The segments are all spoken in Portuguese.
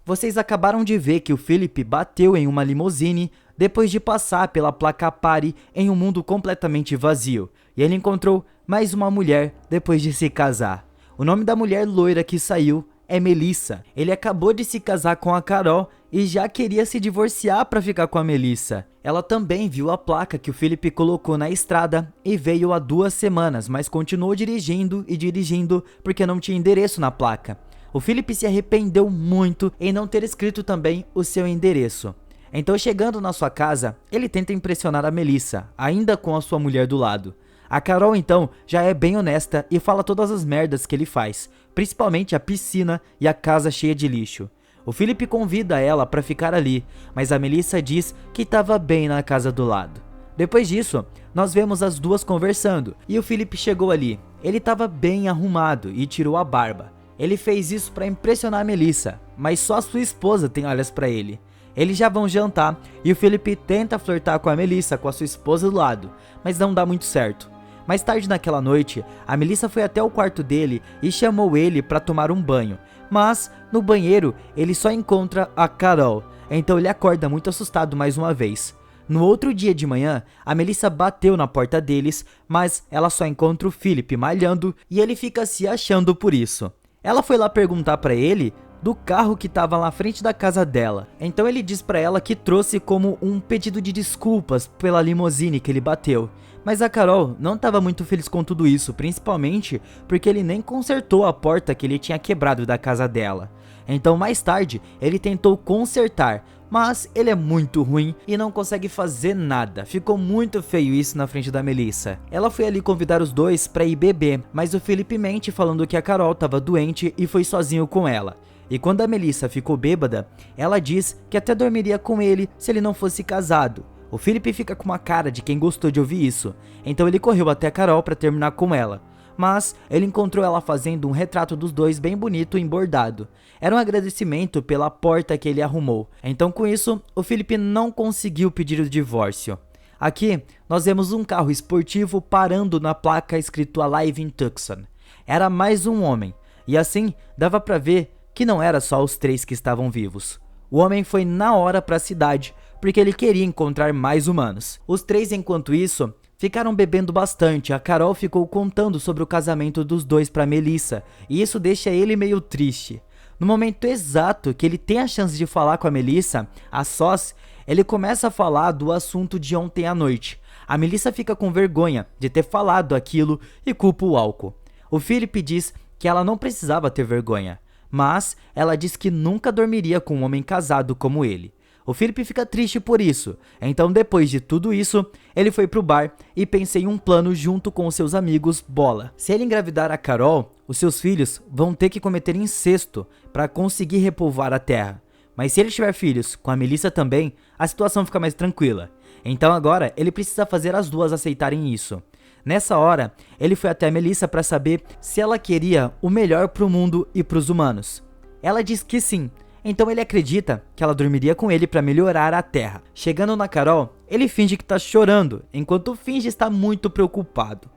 Vocês acabaram de ver que o Philip bateu em uma limusine depois de passar pela placa pare em um mundo completamente vazio, e ele encontrou mais uma mulher depois de se casar. O nome da mulher loira que saiu é Melissa. Ele acabou de se casar com a Carol e já queria se divorciar para ficar com a Melissa. Ela também viu a placa que o Philip colocou na estrada e veio há 2 semanas, mas continuou dirigindo e dirigindo porque não tinha endereço na placa. O Philip se arrependeu muito em não ter escrito também o seu endereço. Então, chegando na sua casa, ele tenta impressionar a Melissa, ainda com a sua mulher do lado. A Carol então já é bem honesta e fala todas as merdas que ele faz, principalmente a piscina e a casa cheia de lixo. O Philip convida ela para ficar ali, mas a Melissa diz que estava bem na casa do lado. Depois disso, nós vemos as duas conversando e o Philip chegou ali. Ele estava bem arrumado e tirou a barba. Ele fez isso para impressionar a Melissa, mas só sua esposa tem olhos para ele. Eles já vão jantar e o Philip tenta flertar com a Melissa, com a sua esposa do lado, mas não dá muito certo. Mais tarde naquela noite, a Melissa foi até o quarto dele e chamou ele para tomar um banho, mas no banheiro ele só encontra a Carol, então ele acorda muito assustado mais uma vez. No outro dia de manhã, a Melissa bateu na porta deles, mas ela só encontra o Philip malhando e ele fica se achando por isso. Ela foi lá perguntar para ele do carro que estava na frente da casa dela. Então ele diz para ela que trouxe como um pedido de desculpas pela limusine que ele bateu. Mas a Carol não estava muito feliz com tudo isso, principalmente porque ele nem consertou a porta que ele tinha quebrado da casa dela. Então mais tarde ele tentou consertar, mas ele é muito ruim e não consegue fazer nada. Ficou muito feio isso na frente da Melissa. Ela foi ali convidar os dois para ir beber, mas o Philip mente falando que a Carol estava doente e foi sozinho com ela. E quando a Melissa ficou bêbada, ela diz que até dormiria com ele se ele não fosse casado. O Philip fica com uma cara de quem gostou de ouvir isso, então ele correu até a Carol para terminar com ela. Mas ele encontrou ela fazendo um retrato dos dois bem bonito e bordado. Era um agradecimento pela porta que ele arrumou. Então com isso, o Philip não conseguiu pedir o divórcio. Aqui, nós vemos um carro esportivo parando na placa escrito Alive in Tucson. Era mais um homem, e assim dava para ver que não era só os 3 que estavam vivos. O homem foi na hora para a cidade, porque ele queria encontrar mais humanos. Os 3, enquanto isso, ficaram bebendo bastante. A Carol ficou contando sobre o casamento dos dois para Melissa, e isso deixa ele meio triste. No momento exato que ele tem a chance de falar com a Melissa, a sós, ele começa a falar do assunto de ontem à noite. A Melissa fica com vergonha de ter falado aquilo e culpa o álcool. O Philip diz que ela não precisava ter vergonha, mas ela diz que nunca dormiria com um homem casado como ele. O Philip fica triste por isso, então depois de tudo isso, ele foi pro bar e pensa em um plano junto com os seus amigos Bola. Se ele engravidar a Carol, os seus filhos vão ter que cometer incesto para conseguir repovoar a terra. Mas se ele tiver filhos com a Melissa também, a situação fica mais tranquila. Então agora ele precisa fazer as duas aceitarem isso. Nessa hora, ele foi até a Melissa para saber se ela queria o melhor pro mundo e pros humanos. Ela diz que sim. Então ele acredita que ela dormiria com ele para melhorar a terra. Chegando na Carol, ele finge que tá chorando, enquanto finge estar muito preocupado.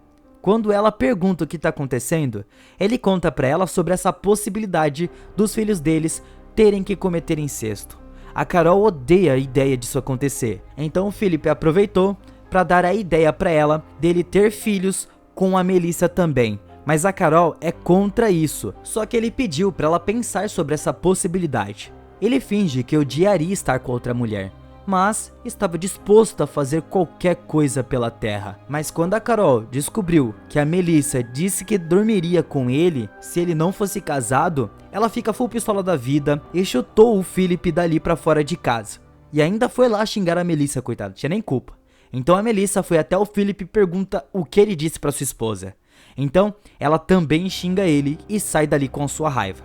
Quando ela pergunta o que tá acontecendo, ele conta para ela sobre essa possibilidade dos filhos deles terem que cometer incesto. A Carol odeia a ideia disso acontecer, então o Philip aproveitou para dar a ideia para ela dele ter filhos com a Melissa também. Mas a Carol é contra isso, só que ele pediu para ela pensar sobre essa possibilidade. Ele finge que odiaria estar com outra mulher, mas estava disposto a fazer qualquer coisa pela terra. Mas quando a Carol descobriu que a Melissa disse que dormiria com ele se ele não fosse casado, ela fica full pistola da vida e chutou o Philip dali para fora de casa. E ainda foi lá xingar a Melissa, coitada, tinha nem culpa. Então a Melissa foi até o Philip e pergunta o que ele disse para sua esposa. Então, ela também xinga ele e sai dali com sua raiva.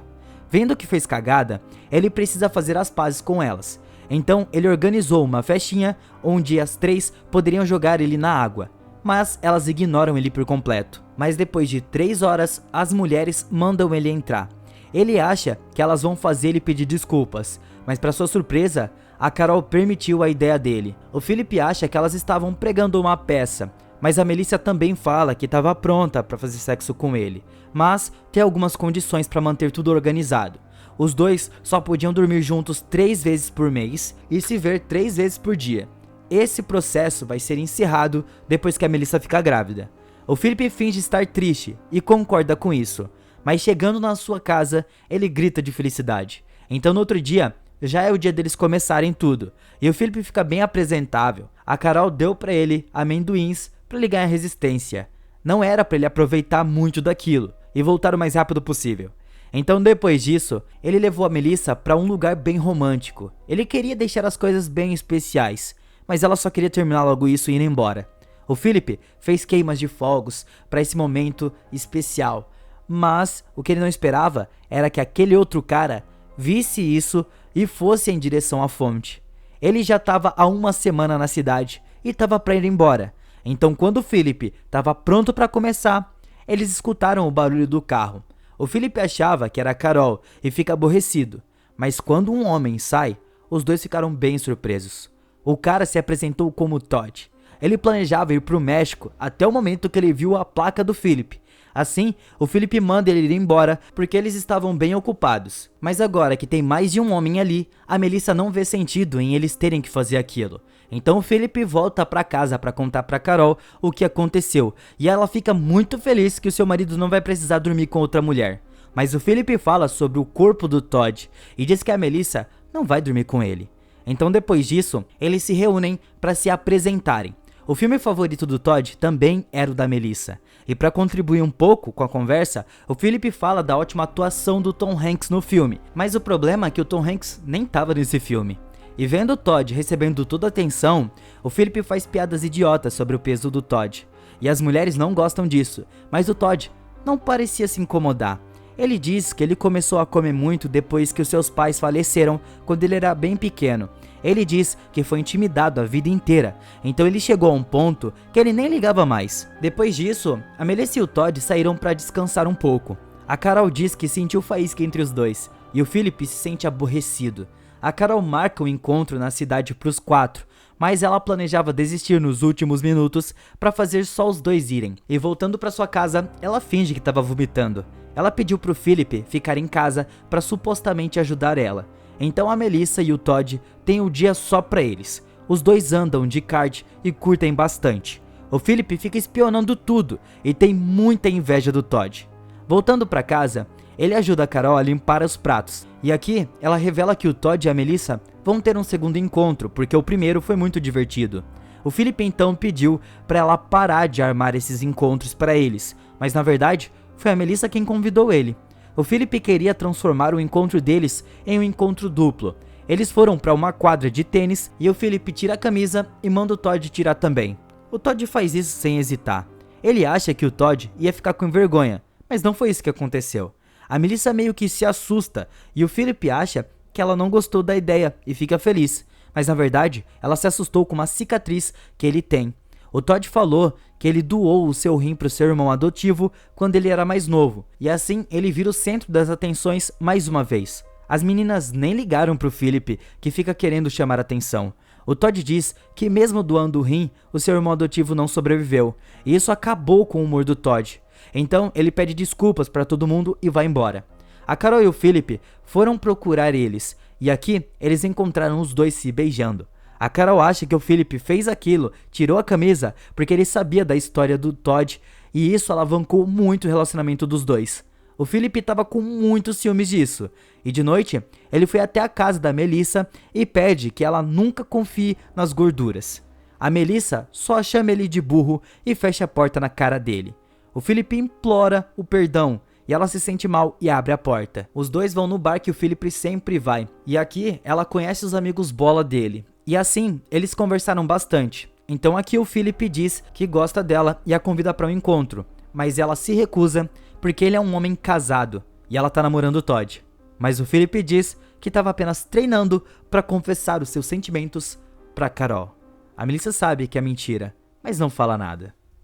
Vendo que fez cagada, ele precisa fazer as pazes com elas. Então, ele organizou uma festinha onde as 3 poderiam jogar ele na água. Mas elas ignoram ele por completo. Mas depois de 3 horas, as mulheres mandam ele entrar. Ele acha que elas vão fazer ele pedir desculpas, mas para sua surpresa, a Carol permitiu a ideia dele. O Philip acha que elas estavam pregando uma peça, mas a Melissa também fala que estava pronta para fazer sexo com ele, mas tem algumas condições para manter tudo organizado. Os dois só podiam dormir juntos 3 vezes por mês e se ver 3 vezes por dia. Esse processo vai ser encerrado depois que a Melissa fica grávida. O Philip finge estar triste e concorda com isso, mas chegando na sua casa, ele grita de felicidade. Então no outro dia, já é o dia deles começarem tudo, e o Philip fica bem apresentável. A Carol deu pra ele amendoins pra ele ganhar resistência. Não era pra ele aproveitar muito daquilo e voltar o mais rápido possível. Então depois disso, ele levou a Melissa pra um lugar bem romântico. Ele queria deixar as coisas bem especiais, mas ela só queria terminar logo isso e ir embora. O Philip fez queimas de fogos para esse momento especial, mas o que ele não esperava era que aquele outro cara visse isso e fosse em direção à fonte. Ele já estava há uma semana na cidade e estava para ir embora. Então quando o Philip estava pronto para começar, eles escutaram o barulho do carro. O Philip achava que era a Carol e fica aborrecido, mas quando um homem sai, os dois ficaram bem surpresos. O cara se apresentou como Todd. Ele planejava ir para o México até o momento que ele viu a placa do Philip. Assim, o Philip manda ele ir embora porque eles estavam bem ocupados. Mas agora que tem mais de um homem ali, a Melissa não vê sentido em eles terem que fazer aquilo. Então o Philip volta para casa para contar para Carol o que aconteceu. E ela fica muito feliz que o seu marido não vai precisar dormir com outra mulher. Mas o Philip fala sobre o corpo do Todd e diz que a Melissa não vai dormir com ele. Então depois disso, eles se reúnem para se apresentarem. O filme favorito do Todd também era o da Melissa. E para contribuir um pouco com a conversa, o Philip fala da ótima atuação do Tom Hanks no filme. Mas o problema é que o Tom Hanks nem estava nesse filme. E vendo o Todd recebendo toda a atenção, o Philip faz piadas idiotas sobre o peso do Todd. E as mulheres não gostam disso, mas o Todd não parecia se incomodar. Ele diz que ele começou a comer muito depois que os seus pais faleceram quando ele era bem pequeno. Ele diz que foi intimidado a vida inteira, então ele chegou a um ponto que ele nem ligava mais. Depois disso, a Melissa e o Todd saíram para descansar um pouco. A Carol diz que sentiu faísca entre os dois, e o Philip se sente aborrecido. A Carol marca um encontro na cidade para os 4, mas ela planejava desistir nos últimos minutos para fazer só os dois irem. E voltando para sua casa, ela finge que estava vomitando. Ela pediu pro Philip ficar em casa para supostamente ajudar ela. Então a Melissa e o Todd têm o dia só pra eles. Os dois andam de kart e curtem bastante. O Philip fica espionando tudo e tem muita inveja do Todd. Voltando pra casa, ele ajuda a Carol a limpar os pratos. E aqui ela revela que o Todd e a Melissa vão ter um segundo encontro, porque o primeiro foi muito divertido. O Philip então pediu pra ela parar de armar esses encontros pra eles, mas na verdade foi a Melissa quem convidou ele. O Philip queria transformar o encontro deles em um encontro duplo. Eles foram para uma quadra de tênis e o Philip tira a camisa e manda o Todd tirar também. O Todd faz isso sem hesitar. Ele acha que o Todd ia ficar com vergonha, mas não foi isso que aconteceu. A Melissa meio que se assusta e o Philip acha que ela não gostou da ideia e fica feliz, mas na verdade ela se assustou com uma cicatriz que ele tem. O Todd falou que ele doou o seu rim para o seu irmão adotivo quando ele era mais novo, e assim ele vira o centro das atenções mais uma vez. As meninas nem ligaram pro Philip, que fica querendo chamar atenção. O Todd diz que mesmo doando o rim, o seu irmão adotivo não sobreviveu, e isso acabou com o humor do Todd. Então ele pede desculpas para todo mundo e vai embora. A Carol e o Philip foram procurar eles, e aqui eles encontraram os dois se beijando. A Carol acha que o Philip fez aquilo, tirou a camisa, porque ele sabia da história do Todd, e isso alavancou muito o relacionamento dos dois. O Philip estava com muitos ciúmes disso, e de noite ele foi até a casa da Melissa e pede que ela nunca confie nas gorduras. A Melissa só chama ele de burro e fecha a porta na cara dele. O Philip implora o perdão, e ela se sente mal e abre a porta. Os dois vão no bar que o Philip sempre vai, e aqui ela conhece os amigos bola dele. E assim, eles conversaram bastante. Então aqui o Philip diz que gosta dela e a convida para um encontro, mas ela se recusa porque ele é um homem casado e ela tá namorando o Todd. Mas o Philip diz que estava apenas treinando para confessar os seus sentimentos para Carol. A Melissa sabe que é mentira, mas não fala nada.